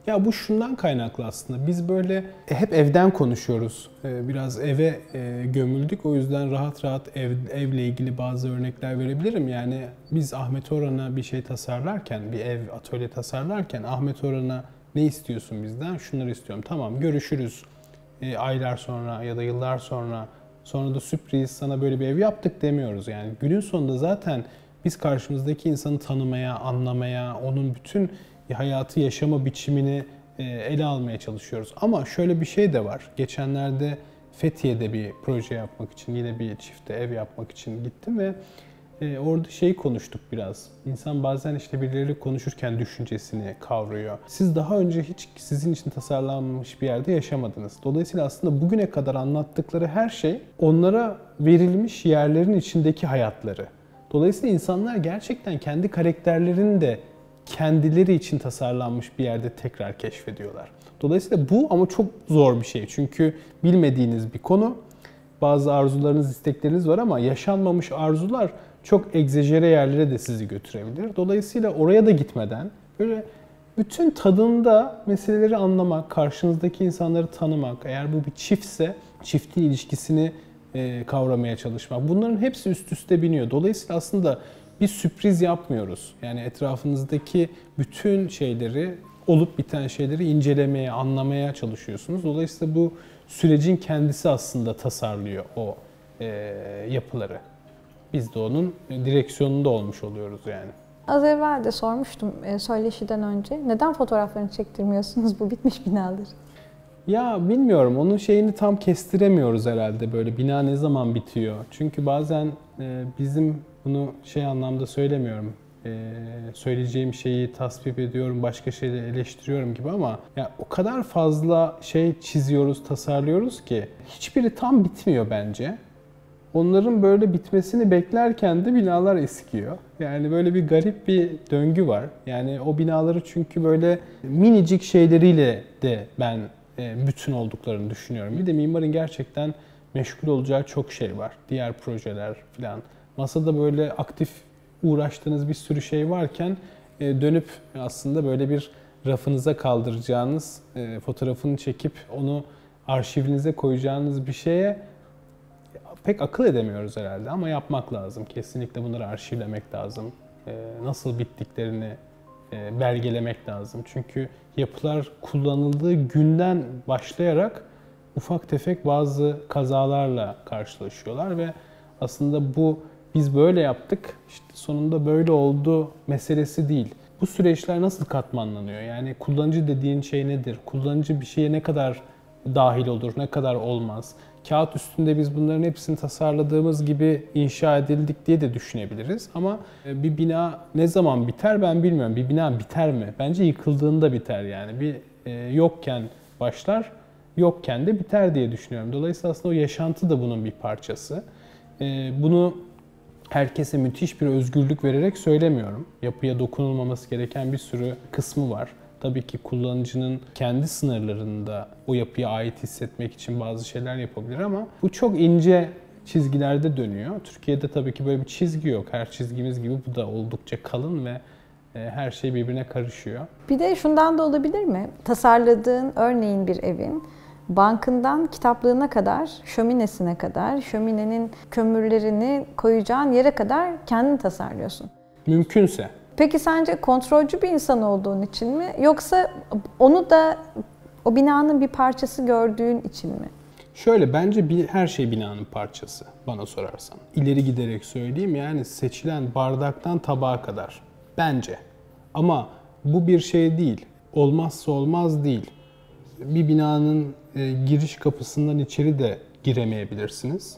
Ya bu şundan kaynaklı aslında. Biz böyle hep evden konuşuyoruz. Biraz eve gömüldük. O yüzden rahat rahat evle ilgili bazı örnekler verebilirim. Yani biz Ahmet Orhan'a bir şey tasarlarken, bir ev, atölye tasarlarken Ahmet Orhan'a ne istiyorsun bizden? Şunları istiyorum. Tamam, görüşürüz. Aylar sonra ya da yıllar sonra da sürpriz sana böyle bir ev yaptık demiyoruz. Yani günün sonunda zaten biz karşımızdaki insanı tanımaya, anlamaya, onun bütün hayatı yaşama biçimini ele almaya çalışıyoruz. Ama şöyle bir şey de var. Geçenlerde Fethiye'de bir proje yapmak için, yine bir çifte ev yapmak için gittim ve orada şeyi konuştuk biraz. İnsan bazen işte birileriyle konuşurken düşüncesini kavruyor. Siz daha önce hiç sizin için tasarlanmış bir yerde yaşamadınız. Dolayısıyla aslında bugüne kadar anlattıkları her şey onlara verilmiş yerlerin içindeki hayatları. Dolayısıyla insanlar gerçekten kendi karakterlerini de kendileri için tasarlanmış bir yerde tekrar keşfediyorlar. Dolayısıyla bu ama çok zor bir şey. Çünkü bilmediğiniz bir konu. Bazı arzularınız, istekleriniz var ama yaşanmamış arzular çok egzajere yerlere de sizi götürebilir. Dolayısıyla oraya da gitmeden böyle bütün tadında meseleleri anlamak, karşınızdaki insanları tanımak, eğer bu bir çiftse çiftin ilişkisini kavramaya çalışmak. Bunların hepsi üst üste biniyor. Dolayısıyla aslında bir sürpriz yapmıyoruz. Yani etrafınızdaki bütün şeyleri, olup biten şeyleri incelemeye, anlamaya çalışıyorsunuz. Dolayısıyla bu sürecin kendisi aslında tasarlıyor o yapıları. Biz de onun direksiyonunda olmuş oluyoruz yani. Az evvel de sormuştum söyleşiden önce. Neden fotoğraflarını çektirmiyorsunuz bu bitmiş binaları? Ya bilmiyorum, onun şeyini tam kestiremiyoruz herhalde, böyle bina ne zaman bitiyor. Çünkü bazen bizim bunu şey anlamda söylemiyorum. Söyleyeceğim şeyi tasvip ediyorum, başka şeyleri eleştiriyorum gibi ama ya o kadar fazla şey çiziyoruz, tasarlıyoruz ki hiçbiri tam bitmiyor bence. Onların böyle bitmesini beklerken de binalar eskiyor. Yani böyle bir garip bir döngü var. Yani o binaları çünkü böyle minicik şeyleriyle de ben bütün olduklarını düşünüyorum. Bir de mimarın gerçekten meşgul olacağı çok şey var. Diğer projeler falan. Masada böyle aktif uğraştığınız bir sürü şey varken dönüp aslında böyle bir rafınıza kaldıracağınız, fotoğrafını çekip onu arşivinize koyacağınız bir şeye pek akıl edemiyoruz herhalde ama yapmak lazım. Kesinlikle bunları arşivlemek lazım. Nasıl bittiklerini belgelemek lazım. Çünkü yapılar kullanıldığı günden başlayarak ufak tefek bazı kazalarla karşılaşıyorlar ve aslında bu biz böyle yaptık, işte sonunda böyle oldu meselesi değil. Bu süreçler nasıl katmanlanıyor? Yani kullanıcı dediğin şey nedir? Kullanıcı bir şeye ne kadar dahil olur, ne kadar olmaz? Kağıt üstünde biz bunların hepsini tasarladığımız gibi inşa edildik diye de düşünebiliriz. Ama bir bina ne zaman biter ben bilmiyorum. Bir bina biter mi? Bence yıkıldığında biter yani. Bir yokken başlar, yokken de biter diye düşünüyorum. Dolayısıyla aslında o yaşantı da bunun bir parçası. Bunu herkese müthiş bir özgürlük vererek söylemiyorum. Yapıya dokunulmaması gereken bir sürü kısmı var. Tabii ki kullanıcının kendi sınırlarında o yapıya ait hissetmek için bazı şeyler yapabilir ama bu çok ince çizgilerde dönüyor. Türkiye'de tabii ki böyle bir çizgi yok. Her çizgimiz gibi bu da oldukça kalın ve her şey birbirine karışıyor. Bir de şundan da olabilir mi? Tasarladığın örneğin bir evin bankından kitaplığına kadar, şöminesine kadar, şöminenin kömürlerini koyacağın yere kadar kendin tasarlıyorsun. Mümkünse. Peki sence kontrolcü bir insan olduğun için mi? Yoksa onu da o binanın bir parçası gördüğün için mi? Şöyle, bence her şey binanın parçası bana sorarsan. İleri giderek söyleyeyim, yani seçilen bardaktan tabağa kadar. Bence. Ama bu bir şey değil. Olmazsa olmaz değil. Bir binanın giriş kapısından içeri de giremeyebilirsiniz.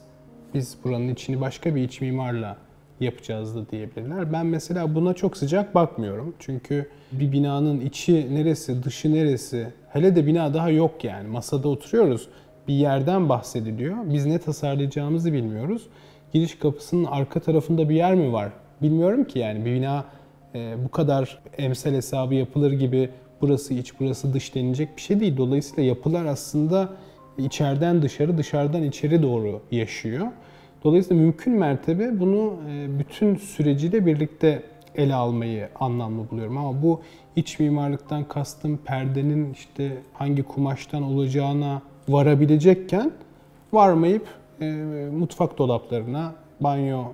Biz buranın içini başka bir iç mimarla yapacağız da diyebilirler. Ben mesela buna çok sıcak bakmıyorum. Çünkü bir binanın içi neresi, dışı neresi, hele de bina daha yok yani. Masada oturuyoruz, bir yerden bahsediliyor. Biz ne tasarlayacağımızı bilmiyoruz. Giriş kapısının arka tarafında bir yer mi var? Bilmiyorum ki yani. Bir bina bu kadar emsal hesabı yapılır gibi burası iç, burası dış denilecek bir şey değil. Dolayısıyla yapılar aslında içeriden dışarı, dışarıdan içeri doğru yaşıyor. Dolayısıyla mümkün mertebe bunu bütün süreciyle birlikte ele almayı anlamlı buluyorum. Ama bu iç mimarlıktan kastım perdenin işte hangi kumaştan olacağına varabilecekken varmayıp mutfak dolaplarına, banyo,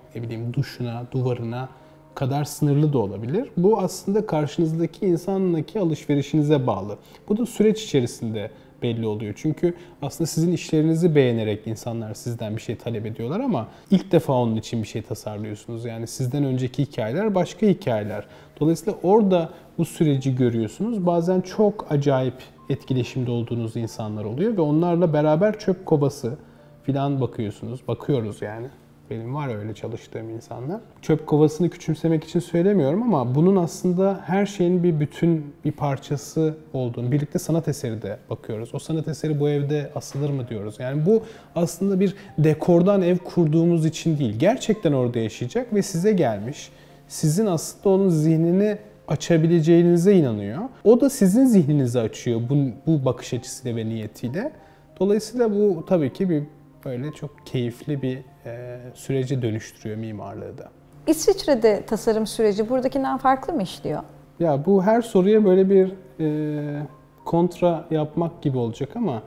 duşuna, duvarına kadar sınırlı da olabilir. Bu aslında karşınızdaki insanla alışverişinize bağlı. Bu da süreç içerisinde belli oluyor. Çünkü aslında sizin işlerinizi beğenerek insanlar sizden bir şey talep ediyorlar ama ilk defa onun için bir şey tasarlıyorsunuz. Yani sizden önceki hikayeler başka hikayeler. Dolayısıyla orada bu süreci görüyorsunuz. Bazen çok acayip etkileşimde olduğunuz insanlar oluyor ve onlarla beraber çöp kovası filan bakıyoruz yani. Benim var öyle çalıştığım insanlar. Çöp kovasını küçümsemek için söylemiyorum ama bunun aslında her şeyin bir bütün, bir parçası olduğunu, birlikte sanat eseri de bakıyoruz. O sanat eseri bu evde asılır mı diyoruz. Yani bu aslında bir dekordan ev kurduğumuz için değil. Gerçekten orada yaşayacak ve size gelmiş. Sizin aslında onun zihnini açabileceğinize inanıyor. O da sizin zihninizi açıyor bu bakış açısıyla ve niyetiyle. Dolayısıyla bu tabii ki bir böyle çok keyifli bir sürece dönüştürüyor mimarlığı da. İsviçre'de tasarım süreci buradakinden farklı mı işliyor? Ya bu her soruya böyle bir kontra yapmak gibi olacak ama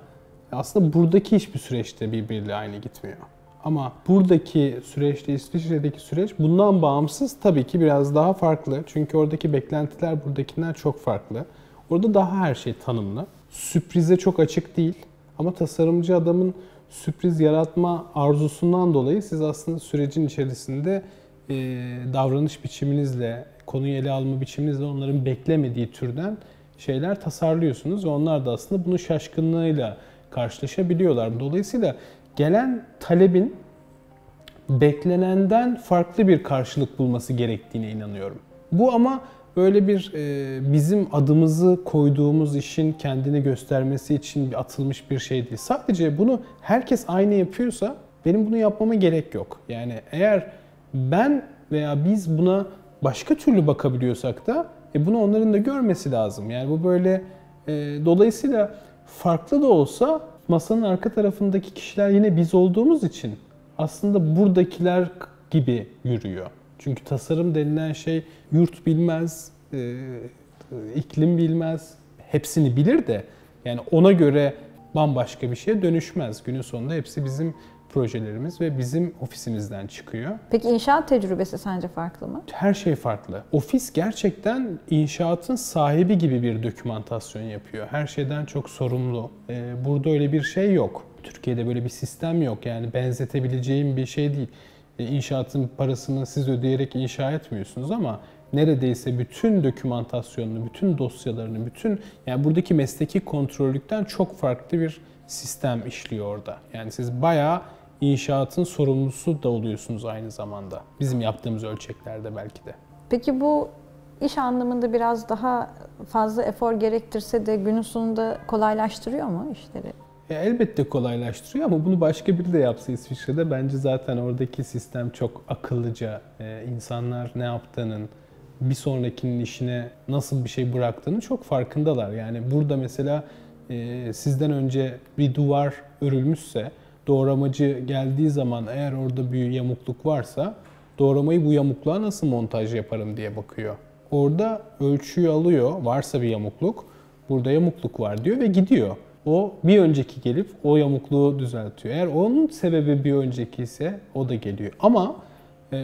aslında buradaki hiçbir süreçte birbiriyle aynı gitmiyor. Ama buradaki süreçte, İsviçre'deki süreç bundan bağımsız tabii ki biraz daha farklı. Çünkü oradaki beklentiler buradakinden çok farklı. Orada daha her şey tanımlı. Sürprize çok açık değil. Ama tasarımcı adamın sürpriz yaratma arzusundan dolayı siz aslında sürecin içerisinde davranış biçiminizle, konuyu ele alma biçiminizle onların beklemediği türden şeyler tasarlıyorsunuz. Ve onlar da aslında bunun şaşkınlığıyla karşılaşabiliyorlar. Dolayısıyla gelen talebin beklenenden farklı bir karşılık bulması gerektiğine inanıyorum. Bu ama böyle bir bizim adımızı koyduğumuz işin kendini göstermesi için atılmış bir şey değil. Sadece bunu herkes aynı yapıyorsa benim bunu yapmama gerek yok. Yani eğer ben veya biz buna başka türlü bakabiliyorsak da bunu onların da görmesi lazım. Yani bu böyle dolayısıyla farklı da olsa masanın arka tarafındaki kişiler yine biz olduğumuz için aslında buradakiler gibi yürüyor. Çünkü tasarım denilen şey yurt bilmez, iklim bilmez, hepsini bilir de yani ona göre bambaşka bir şeye dönüşmez. Günün sonunda hepsi bizim projelerimiz ve bizim ofisimizden çıkıyor. Peki inşaat tecrübesi sence farklı mı? Her şey farklı. Ofis gerçekten inşaatın sahibi gibi bir dokümantasyon yapıyor. Her şeyden çok sorumlu. Burada öyle bir şey yok. Türkiye'de böyle bir sistem yok. Yani benzetebileceğim bir şey değil. İnşaatın parasını siz ödeyerek inşa etmiyorsunuz ama neredeyse bütün dokümantasyonunu, bütün dosyalarını, yani buradaki mesleki kontrollükten çok farklı bir sistem işliyor orada. Yani siz bayağı inşaatın sorumlusu da oluyorsunuz aynı zamanda. Bizim yaptığımız ölçeklerde belki de. Peki bu iş anlamında biraz daha fazla efor gerektirse de günün sonunda kolaylaştırıyor mu işleri? Elbette kolaylaştırıyor ama bunu başka biri de yapsa İsviçre'de bence zaten oradaki sistem çok akıllıca. İnsanlar ne yaptığının, bir sonrakinin işine nasıl bir şey bıraktığını çok farkındalar. Yani burada mesela sizden önce bir duvar örülmüşse doğramacı geldiği zaman eğer orada bir yamukluk varsa doğramayı bu yamukluğa nasıl montaj yaparım diye bakıyor. Orada ölçüyü alıyor, varsa bir yamukluk, burada yamukluk var diyor ve gidiyor. O bir önceki gelip o yamukluğu düzeltiyor. Eğer onun sebebi bir önceki ise o da geliyor. Ama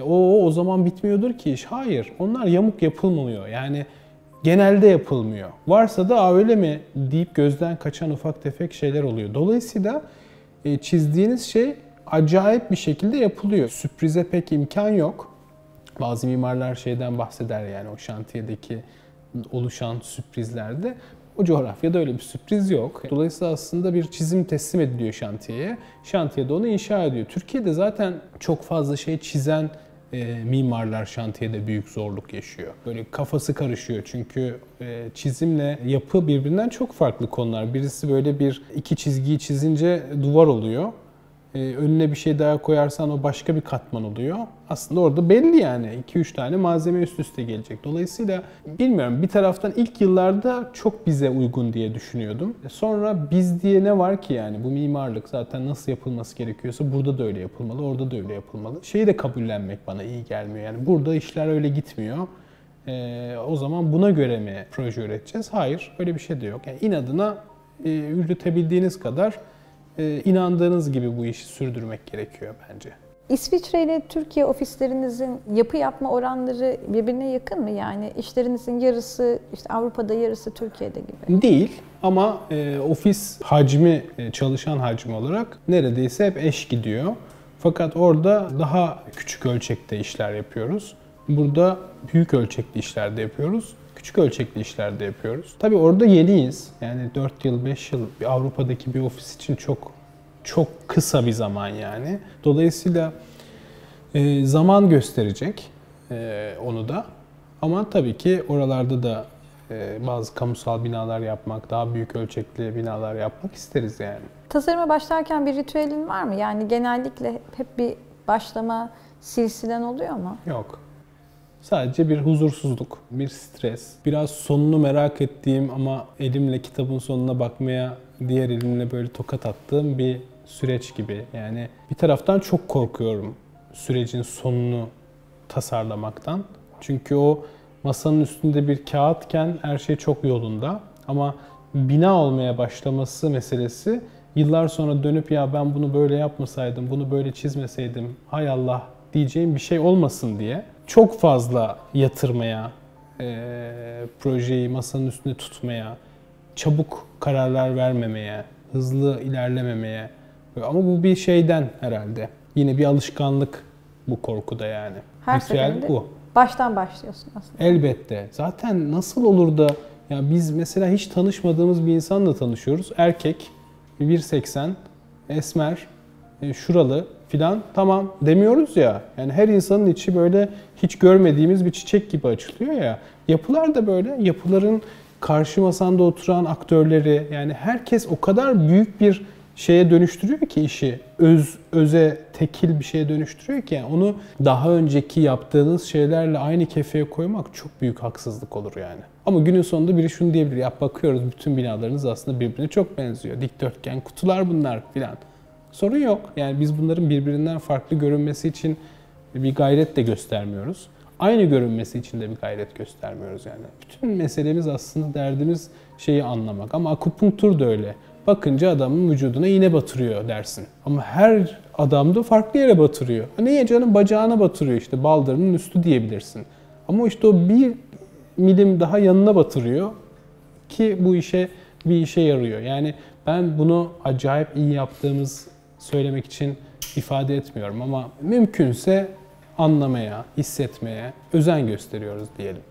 o zaman bitmiyordur ki iş. Hayır, onlar yamuk yapılmıyor. Yani genelde yapılmıyor. Varsa da öyle mi deyip gözden kaçan ufak tefek şeyler oluyor. Dolayısıyla çizdiğiniz şey acayip bir şekilde yapılıyor. Sürprize pek imkan yok. Bazı mimarlar şeyden bahseder yani o şantiyedeki oluşan sürprizlerde. O coğrafyada öyle bir sürpriz yok. Dolayısıyla aslında bir çizim teslim ediliyor şantiyeye. Şantiyede onu inşa ediyor. Türkiye'de zaten çok fazla şey çizen mimarlar şantiyede büyük zorluk yaşıyor. Böyle kafası karışıyor çünkü çizimle yapı birbirinden çok farklı konular. Birisi böyle iki çizgiyi çizince duvar oluyor. Önüne bir şey daha koyarsan o başka bir katman oluyor. Aslında orada belli yani 2-3 tane malzeme üst üste gelecek. Dolayısıyla bilmiyorum, bir taraftan ilk yıllarda çok bize uygun diye düşünüyordum. Sonra biz diye ne var ki yani, bu mimarlık zaten nasıl yapılması gerekiyorsa burada da öyle yapılmalı, orada da öyle yapılmalı. Şeyi de kabullenmek bana iyi gelmiyor yani burada işler öyle gitmiyor. O zaman buna göre mi proje üreteceğiz? Hayır, öyle bir şey de yok. Yani inadına yürütebildiğiniz kadar inandığınız gibi bu işi sürdürmek gerekiyor bence. İsviçre ile Türkiye ofislerinizin yapı yapma oranları birbirine yakın mı? Yani işlerinizin yarısı işte Avrupa'da, yarısı Türkiye'de gibi. Değil ama ofis hacmi, çalışan hacmi olarak neredeyse hep eş gidiyor. Fakat orada daha küçük ölçekte işler yapıyoruz. Burada büyük ölçekli işler de yapıyoruz. Küçük ölçekli işler de yapıyoruz. Tabii orada yeniyiz. Yani 4 yıl, 5 yıl Avrupa'daki bir ofis için çok kısa bir zaman yani. Dolayısıyla zaman gösterecek onu da. Ama tabii ki oralarda da bazı kamusal binalar yapmak, daha büyük ölçekli binalar yapmak isteriz yani. Tasarıma başlarken bir ritüelin var mı? Yani genellikle hep bir başlama silsilen oluyor mu? Yok. Sadece bir huzursuzluk, bir stres, biraz sonunu merak ettiğim ama elimle kitabın sonuna bakmaya diğer elimle böyle tokat attığım bir süreç gibi. Yani bir taraftan çok korkuyorum sürecin sonunu tasarlamaktan. Çünkü o masanın üstünde bir kağıtken her şey çok yolunda. Ama bina olmaya başlaması meselesi yıllar sonra dönüp ya ben bunu böyle yapmasaydım, bunu böyle çizmeseydim, hay Allah diyeceğim bir şey olmasın diye çok fazla yatırmaya, projeyi masanın üstünde tutmaya, çabuk kararlar vermemeye, hızlı ilerlememeye. Ama bu bir şeyden herhalde. Yine bir alışkanlık bu korkuda yani. Her Ritüel seferinde bu. baştan başlıyorsun aslında. Elbette. Zaten nasıl olur da ya biz mesela hiç tanışmadığımız bir insanla tanışıyoruz. Erkek, 1.80, esmer, şuralı filan, tamam demiyoruz ya. Yani her insanın içi böyle hiç görmediğimiz bir çiçek gibi açılıyor ya. Yapılar da böyle. Yapıların karşı masanda oturan aktörleri, yani herkes o kadar büyük bir şeye dönüştürüyor ki işi, öze, tekil bir şeye dönüştürüyor ki yani onu daha önceki yaptığınız şeylerle aynı kefeye koymak çok büyük haksızlık olur yani. Ama günün sonunda biri şunu diyebilir, ya bakıyoruz bütün binalarınız aslında birbirine çok benziyor. Dikdörtgen kutular bunlar filan. Sorun yok. Yani biz bunların birbirinden farklı görünmesi için bir gayret de göstermiyoruz. Aynı görünmesi için de bir gayret göstermiyoruz yani. Bütün meselemiz aslında, derdimiz şeyi anlamak. Ama akupunktur da öyle. Bakınca adamın vücuduna iğne batırıyor dersin. Ama her adam da farklı yere batırıyor. Niye canım? Bacağına batırıyor, işte baldırının üstü diyebilirsin. Ama işte o 1 milim daha yanına batırıyor ki bu bir işe yarıyor. Yani ben bunu acayip iyi yaptığımız söylemek için ifade etmiyorum ama mümkünse anlamaya, hissetmeye özen gösteriyoruz diyelim.